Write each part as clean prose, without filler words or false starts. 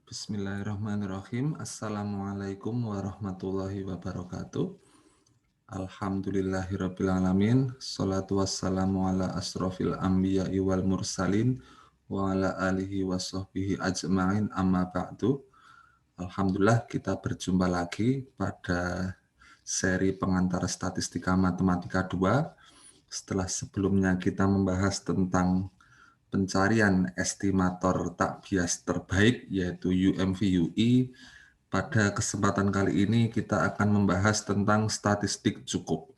Bismillahirrahmanirrahim. Assalamualaikum warahmatullahi wabarakatuh. Alhamdulillahirrabbilalamin. Salatu wassalamu ala asrofil anbiya'i wal mursalin wa ala alihi wa sahbihi ajma'in amma ba'du. Alhamdulillah kita berjumpa lagi pada seri pengantar statistika matematika 2. Setelah sebelumnya kita membahas tentang pencarian estimator tak bias terbaik yaitu UMV/UI. Pada kesempatan kali ini kita akan membahas tentang statistik cukup.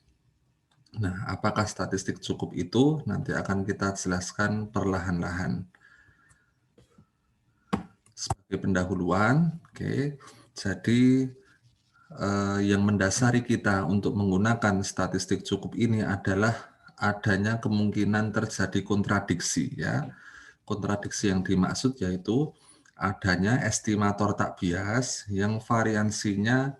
Nah, apakah statistik cukup itu? Nanti akan kita jelaskan perlahan-lahan. Sebagai pendahuluan, jadi yang mendasari kita untuk menggunakan statistik cukup ini adalah adanya kemungkinan terjadi kontradiksi, ya. Kontradiksi yang dimaksud yaitu adanya estimator tak bias yang variansinya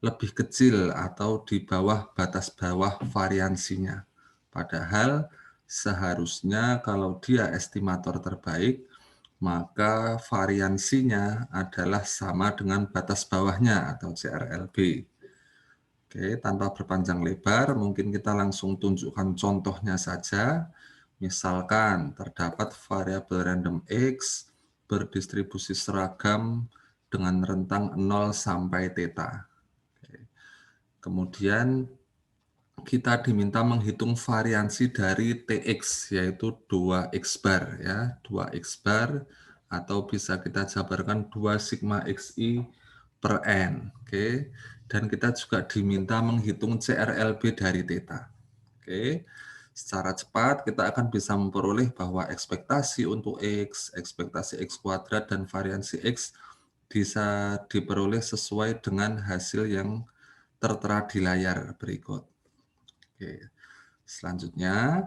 lebih kecil atau di bawah batas bawah variansinya. Padahal seharusnya kalau dia estimator terbaik, maka variansinya adalah sama dengan batas bawahnya atau CRLB. Oke, tanpa berpanjang lebar, mungkin kita langsung tunjukkan contohnya saja. Misalkan terdapat variabel random X berdistribusi seragam dengan rentang 0 sampai θ. Kemudian kita diminta menghitung variansi dari TX, yaitu 2X bar, ya, 2X bar, atau bisa kita jabarkan 2 sigma XI per N. Oke. Dan kita juga diminta menghitung CRLB dari θ. Oke. Secara cepat kita akan bisa memperoleh bahwa ekspektasi untuk X, ekspektasi X kuadrat, dan variansi X bisa diperoleh sesuai dengan hasil yang tertera di layar berikut. Oke. Selanjutnya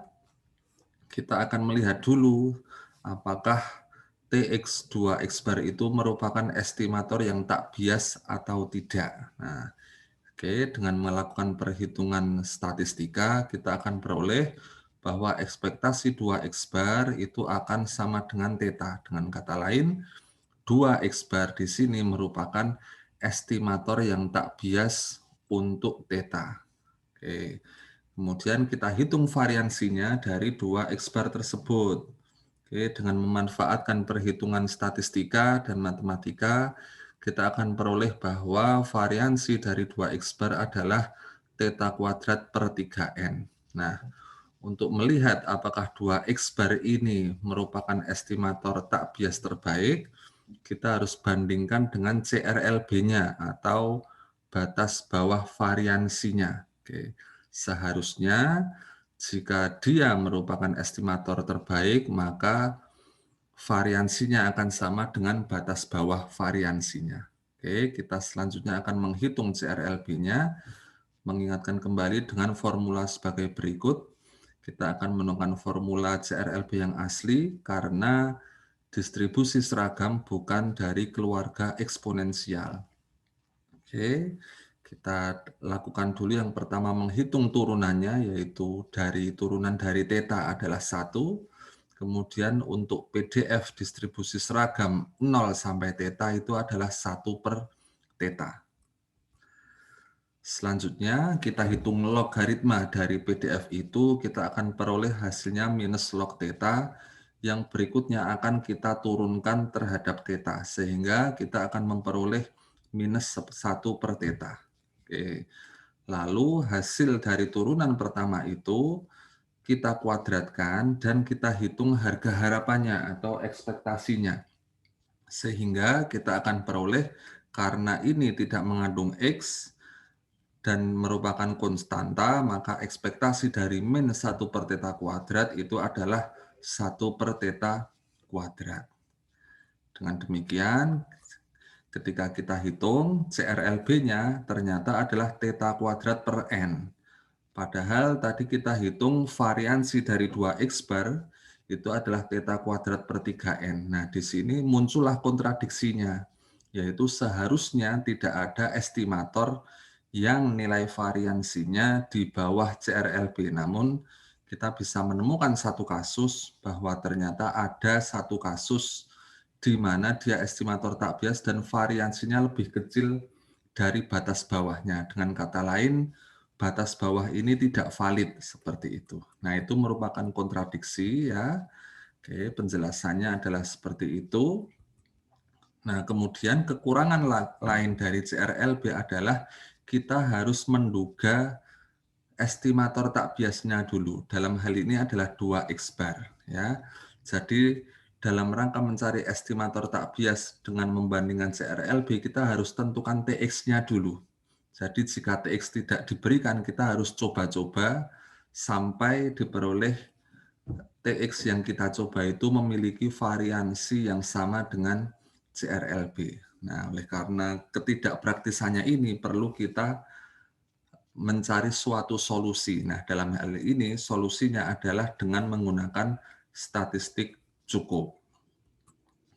kita akan melihat dulu apakah TX2X bar itu merupakan estimator yang tak bias atau tidak. Nah, dengan melakukan perhitungan statistika, kita akan peroleh bahwa ekspektasi 2X bar itu akan sama dengan θ. Dengan kata lain, 2X bar di sini merupakan estimator yang tak bias untuk θ. Oke. Kemudian kita hitung variansinya dari 2X bar tersebut. Oke, dengan memanfaatkan perhitungan statistika dan matematika, kita akan peroleh bahwa variansi dari 2X bar adalah θ kuadrat per 3N. Nah, untuk melihat apakah 2X bar ini merupakan estimator tak bias terbaik, kita harus bandingkan dengan CRLB-nya atau batas bawah variansinya. Oke. Seharusnya jika dia merupakan estimator terbaik, maka variansinya akan sama dengan batas bawah variansinya. Oke, kita selanjutnya akan menghitung CRLB-nya, mengingatkan kembali dengan formula sebagai berikut. Kita akan menemukan formula CRLB yang asli karena distribusi seragam bukan dari keluarga eksponensial. Oke, kita lakukan dulu yang pertama menghitung turunannya, yaitu dari turunan dari θ adalah 1. Kemudian untuk PDF distribusi seragam 0 sampai θ itu adalah 1 per θ. Selanjutnya kita hitung logaritma dari PDF itu, kita akan peroleh hasilnya minus log θ, yang berikutnya akan kita turunkan terhadap θ, sehingga kita akan memperoleh minus 1 per θ. Oke. Lalu hasil dari turunan pertama itu kita kuadratkan dan kita hitung harga harapannya atau ekspektasinya. Sehingga kita akan peroleh, karena ini tidak mengandung X dan merupakan konstanta, maka ekspektasi dari min 1 per θ kuadrat itu adalah 1 per θ kuadrat. Dengan demikian, ketika kita hitung, CRLB-nya ternyata adalah θ kuadrat per N. Padahal tadi kita hitung variansi dari 2X bar itu adalah θ kuadrat per 3N. Nah, di sini muncullah kontradiksinya, yaitu seharusnya tidak ada estimator yang nilai variansinya di bawah CRLB. Namun, kita bisa menemukan satu kasus bahwa ternyata ada satu kasus di mana dia estimator tak bias dan variansinya lebih kecil dari batas bawahnya. Dengan kata lain, batas bawah ini tidak valid seperti itu. Nah, itu merupakan kontradiksi ya. Oke, penjelasannya adalah seperti itu. Nah, kemudian kekurangan lain dari CRLB adalah kita harus menduga estimator tak biasnya dulu. Dalam hal ini adalah 2 X bar ya. Jadi dalam rangka mencari estimator tak bias dengan membandingkan CRLB, kita harus tentukan TX-nya dulu. Jadi jika TX tidak diberikan, kita harus coba-coba sampai diperoleh TX yang kita coba itu memiliki variansi yang sama dengan CRLB. Nah, oleh karena ketidakpraktisannya ini perlu kita mencari suatu solusi. Nah, dalam hal ini solusinya adalah dengan menggunakan statistik cukup.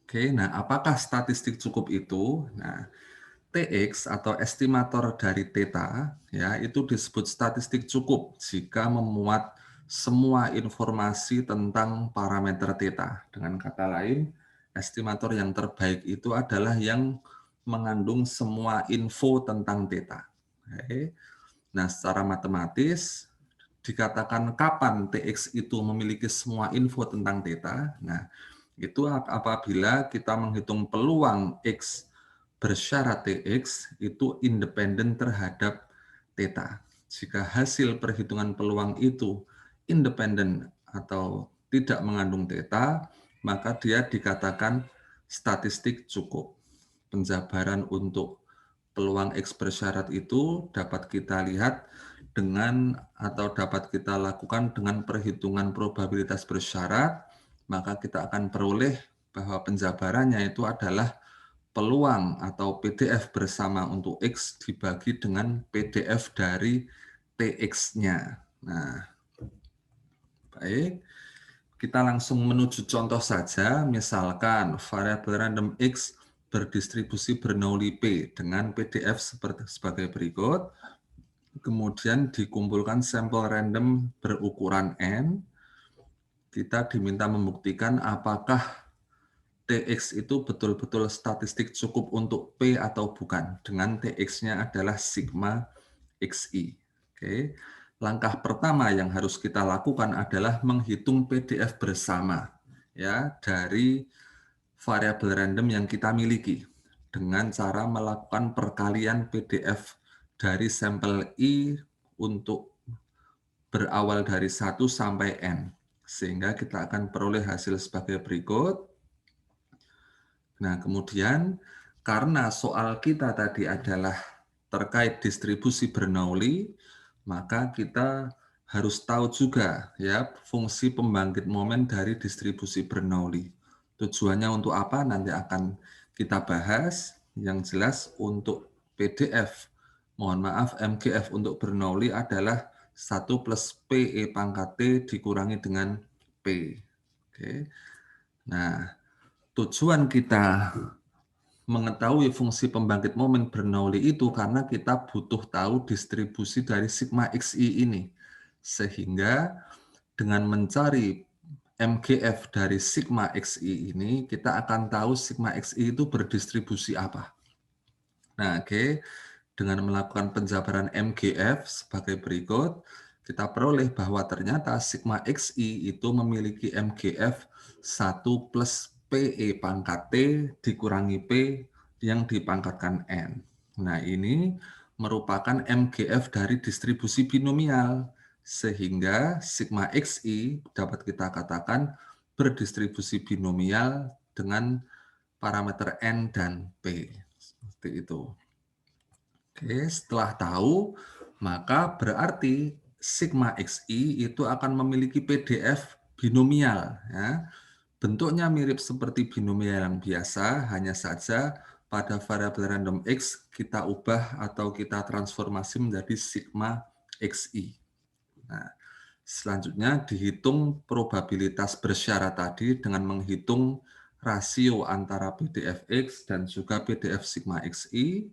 Oke, nah apakah statistik cukup itu? Nah, TX atau estimator dari theta ya itu disebut statistik cukup jika memuat semua informasi tentang parameter theta. Dengan kata lain, estimator yang terbaik itu adalah yang mengandung semua info tentang theta. Oke. Nah, secara matematis dikatakan kapan TX itu memiliki semua info tentang theta. Nah, itu apabila kita menghitung peluang X bersyarat TX itu independen terhadap theta. Jika hasil perhitungan peluang itu independen atau tidak mengandung theta, maka dia dikatakan statistik cukup. Penjabaran untuk peluang X bersyarat itu dapat kita lihat dengan atau dapat kita lakukan dengan perhitungan probabilitas bersyarat, maka kita akan peroleh bahwa penjabarannya itu adalah peluang atau PDF bersama untuk X dibagi dengan PDF dari TX-nya. Nah, baik. Kita langsung menuju contoh saja, misalkan variabel random X berdistribusi Bernoulli P dengan PDF sebagai berikut. Kemudian dikumpulkan sampel random berukuran N. Kita diminta membuktikan apakah TX itu betul-betul statistik cukup untuk P atau bukan. Dengan TX-nya adalah sigma XI. Oke. Langkah pertama yang harus kita lakukan adalah menghitung PDF bersama ya dari variabel random yang kita miliki dengan cara melakukan perkalian PDF dari sampel I untuk berawal dari 1 sampai N. Sehingga kita akan peroleh hasil sebagai berikut. Nah, kemudian karena soal kita tadi adalah terkait distribusi Bernoulli, maka kita harus tahu juga ya fungsi pembangkit momen dari distribusi Bernoulli. Tujuannya untuk apa? Nanti akan kita bahas. Yang jelas untuk PDF, mohon maaf, MGF untuk Bernoulli adalah 1 plus PE pangkat T dikurangi dengan P. Oke. Nah, tujuan kita mengetahui fungsi pembangkit momen Bernoulli itu karena kita butuh tahu distribusi dari sigma XI ini. Sehingga dengan mencari MGF dari sigma XI ini, kita akan tahu sigma XI itu berdistribusi apa. Nah, oke. Dengan melakukan penjabaran MGF sebagai berikut, kita peroleh bahwa ternyata sigma XI itu memiliki MGF 1 plus PE pangkat T dikurangi P yang dipangkatkan N. Nah, ini merupakan MGF dari distribusi binomial, sehingga sigma XI dapat kita katakan berdistribusi binomial dengan parameter N dan P. Seperti itu. Oke, setelah tahu, maka berarti sigma XI itu akan memiliki PDF binomial. Ya. Bentuknya mirip seperti binomial yang biasa, hanya saja pada variabel random X kita ubah atau kita transformasi menjadi sigma XI. Nah, selanjutnya dihitung probabilitas bersyarat tadi dengan menghitung rasio antara PDF X dan juga PDF sigma XI.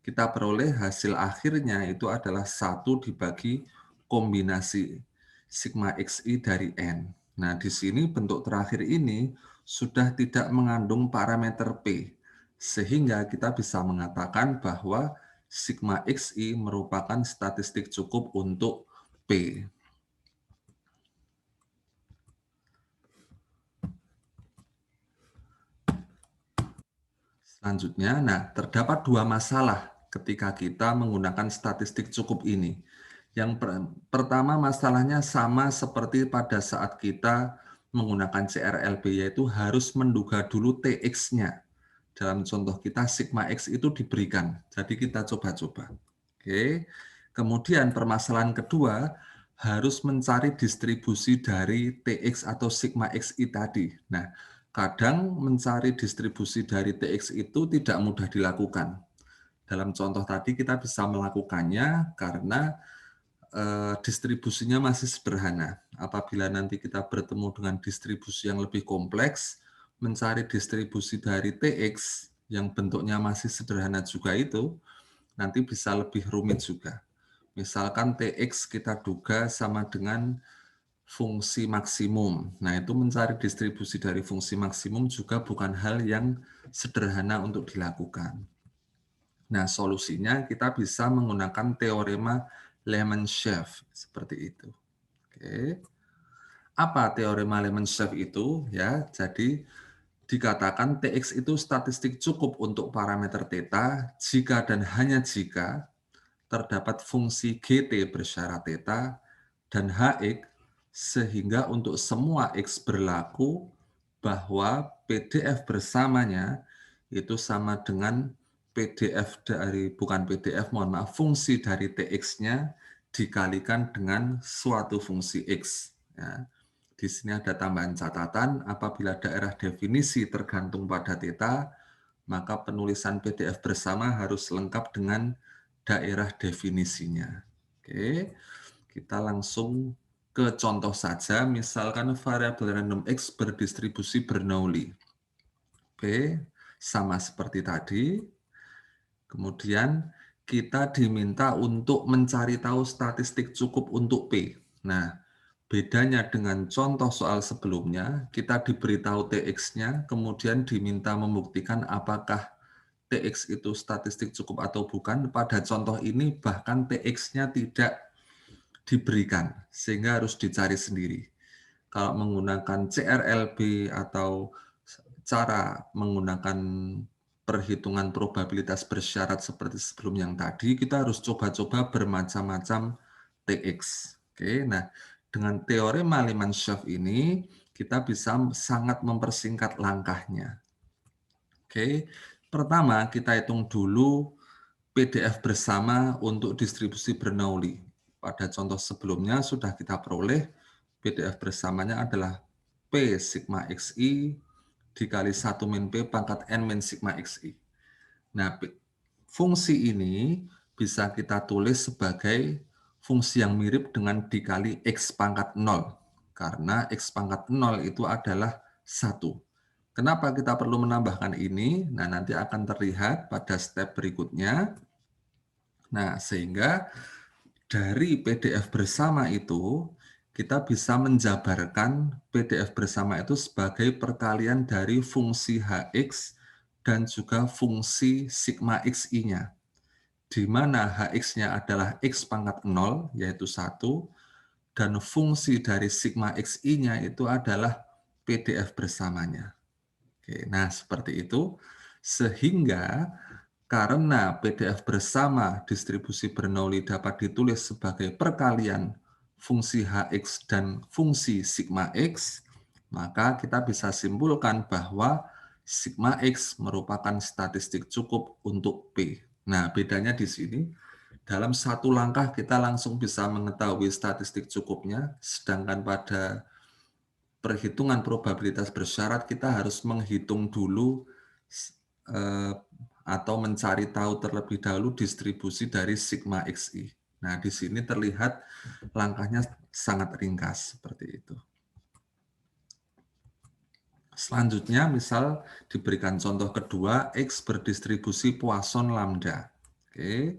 Kita peroleh hasil akhirnya itu adalah 1 dibagi kombinasi sigma XI dari N. Nah, di sini bentuk terakhir ini sudah tidak mengandung parameter P, sehingga kita bisa mengatakan bahwa sigma XI merupakan statistik cukup untuk P. Selanjutnya, terdapat dua masalah ketika kita menggunakan statistik cukup ini. Yang pertama masalahnya sama seperti pada saat kita menggunakan CRLB, yaitu harus menduga dulu TX-nya. Dalam contoh kita, sigma X itu diberikan. Jadi kita coba-coba. Oke. Kemudian permasalahan kedua, harus mencari distribusi dari TX atau sigma XI tadi. Nah, kadang mencari distribusi dari TX itu tidak mudah dilakukan. Dalam contoh tadi kita bisa melakukannya karena distribusinya masih sederhana. Apabila nanti kita bertemu dengan distribusi yang lebih kompleks, mencari distribusi dari TX yang bentuknya masih sederhana juga itu, nanti bisa lebih rumit juga. Misalkan TX kita duga sama dengan fungsi maksimum. Nah, itu mencari distribusi dari fungsi maksimum juga bukan hal yang sederhana untuk dilakukan. Nah, solusinya kita bisa menggunakan teorema Lehmann-Scheff seperti itu. Oke. Apa teorema Lehmann-Scheff itu? Ya, jadi dikatakan TX itu statistik cukup untuk parameter theta jika dan hanya jika terdapat fungsi GT bersyarat theta dan HX, sehingga untuk semua X berlaku bahwa PDF bersamanya itu sama dengan PDF dari, bukan PDF, mohon maaf, fungsi dari TX-nya dikalikan dengan suatu fungsi X. Ya. Di sini ada tambahan catatan, apabila daerah definisi tergantung pada theta, maka penulisan PDF bersama harus lengkap dengan daerah definisinya. Oke, kita langsung ke contoh saja, misalkan variabel random X berdistribusi Bernoulli. Oke, sama seperti tadi. Kemudian kita diminta untuk mencari tahu statistik cukup untuk P. Nah, bedanya dengan contoh soal sebelumnya, kita diberitahu TX-nya, kemudian diminta membuktikan apakah TX itu statistik cukup atau bukan. Pada contoh ini bahkan TX-nya tidak diberikan, sehingga harus dicari sendiri. Kalau menggunakan CRLB atau cara menggunakan perhitungan probabilitas bersyarat seperti sebelum yang tadi, kita harus coba-coba bermacam-macam TX. Oke, nah dengan teorema Lehmann-Scheff ini kita bisa sangat mempersingkat langkahnya. Oke, pertama kita hitung dulu PDF bersama untuk distribusi Bernoulli. Pada contoh sebelumnya sudah kita peroleh PDF bersamanya adalah P sigma XI dikali 1 min P pangkat N min sigma XI. Nah, fungsi ini bisa kita tulis sebagai fungsi yang mirip dengan dikali X pangkat 0. Karena X pangkat 0 itu adalah 1. Kenapa kita perlu menambahkan ini? Nah, nanti akan terlihat pada step berikutnya. Nah, sehingga dari PDF bersama itu, kita bisa menjabarkan PDF bersama itu sebagai perkalian dari fungsi HX dan juga fungsi sigma XI-nya. Di mana HX-nya adalah X pangkat 0, yaitu 1, dan fungsi dari sigma XI-nya itu adalah PDF bersamanya. Oke, nah seperti itu, sehingga karena PDF bersama distribusi Bernoulli dapat ditulis sebagai perkalian fungsi HX dan fungsi sigma X, maka kita bisa simpulkan bahwa sigma X merupakan statistik cukup untuk P. Nah, bedanya di sini, dalam satu langkah kita langsung bisa mengetahui statistik cukupnya, sedangkan pada perhitungan probabilitas bersyarat kita harus menghitung dulu atau mencari tahu terlebih dahulu distribusi dari sigma XI. Nah, di sini terlihat langkahnya sangat ringkas seperti itu. Selanjutnya, misal diberikan contoh kedua, X berdistribusi Poisson lambda. Oke.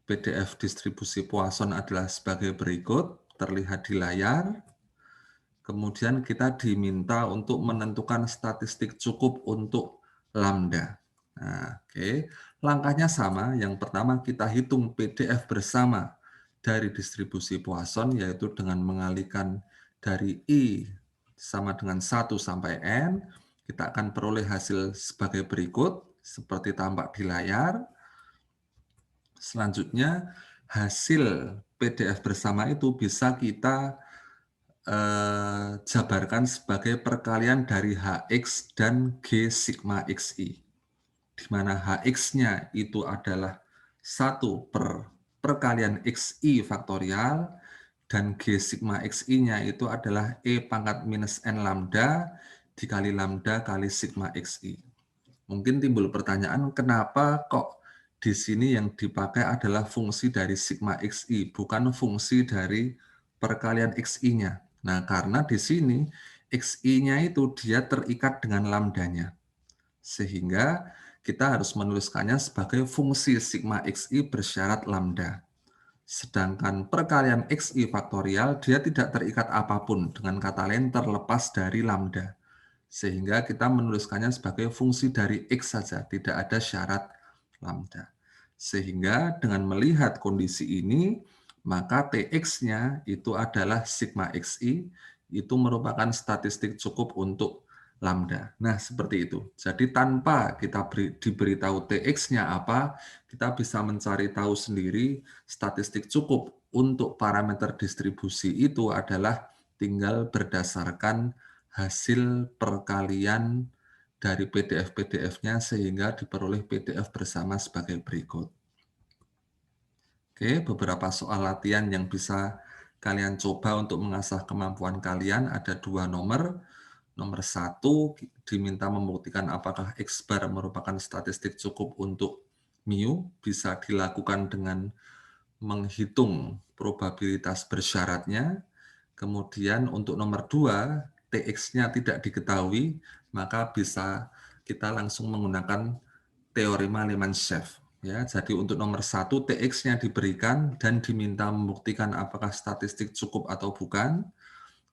PDF distribusi Poisson adalah sebagai berikut, terlihat di layar. Kemudian kita diminta untuk menentukan statistik cukup untuk lambda. Nah, oke. Langkahnya sama. Yang pertama kita hitung PDF bersama dari distribusi Poisson, yaitu dengan mengalihkan dari I sama dengan 1 sampai N. Kita akan peroleh hasil sebagai berikut, seperti tampak di layar. Selanjutnya, hasil PDF bersama itu bisa kita jabarkan sebagai perkalian dari Hx dan G sigma Xi, di mana Hx-nya itu adalah 1 per perkalian Xi faktorial, dan G sigma Xi-nya itu adalah E pangkat minus N lambda dikali lambda kali sigma Xi. Mungkin timbul pertanyaan, kenapa kok di sini yang dipakai adalah fungsi dari sigma Xi, bukan fungsi dari perkalian Xi-nya? Nah, karena di sini Xi-nya itu dia terikat dengan lambdanya. Sehingga kita harus menuliskannya sebagai fungsi sigma Xi bersyarat lambda. Sedangkan perkalian Xi faktorial dia tidak terikat apapun, dengan kata lain terlepas dari lambda. Sehingga kita menuliskannya sebagai fungsi dari X saja, tidak ada syarat lambda. Sehingga dengan melihat kondisi ini, maka Tx-nya itu adalah sigma Xi, itu merupakan statistik cukup untuk lambda. Nah, seperti itu. Jadi tanpa kita diberitahu Tx-nya apa, kita bisa mencari tahu sendiri statistik cukup untuk parameter distribusi itu adalah tinggal berdasarkan hasil perkalian dari PDF-PDF-nya sehingga diperoleh PDF bersama sebagai berikut. Oke, beberapa soal latihan yang bisa kalian coba untuk mengasah kemampuan kalian ada 2 nomor. Nomor 1 diminta membuktikan apakah X bar merupakan statistik cukup untuk mu, bisa dilakukan dengan menghitung probabilitas bersyaratnya. Kemudian untuk nomor 2, Tx-nya tidak diketahui, maka bisa kita langsung menggunakan teorema Lehmann-Scheff. Ya, jadi untuk nomor 1, Tx-nya diberikan dan diminta membuktikan apakah statistik cukup atau bukan.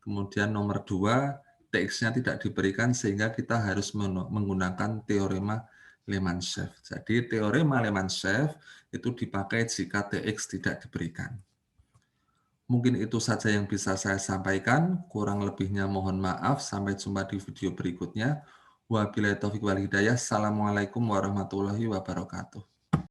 Kemudian nomor 2, Tx-nya tidak diberikan sehingga kita harus menggunakan teorema Lehmann-Scheff. Jadi teorema Lehmann-Scheff itu dipakai jika Tx tidak diberikan. Mungkin itu saja yang bisa saya sampaikan. Kurang lebihnya mohon maaf. Sampai jumpa di video berikutnya. Wabillahi taufiq wal hidayah. Assalamualaikum warahmatullahi wabarakatuh.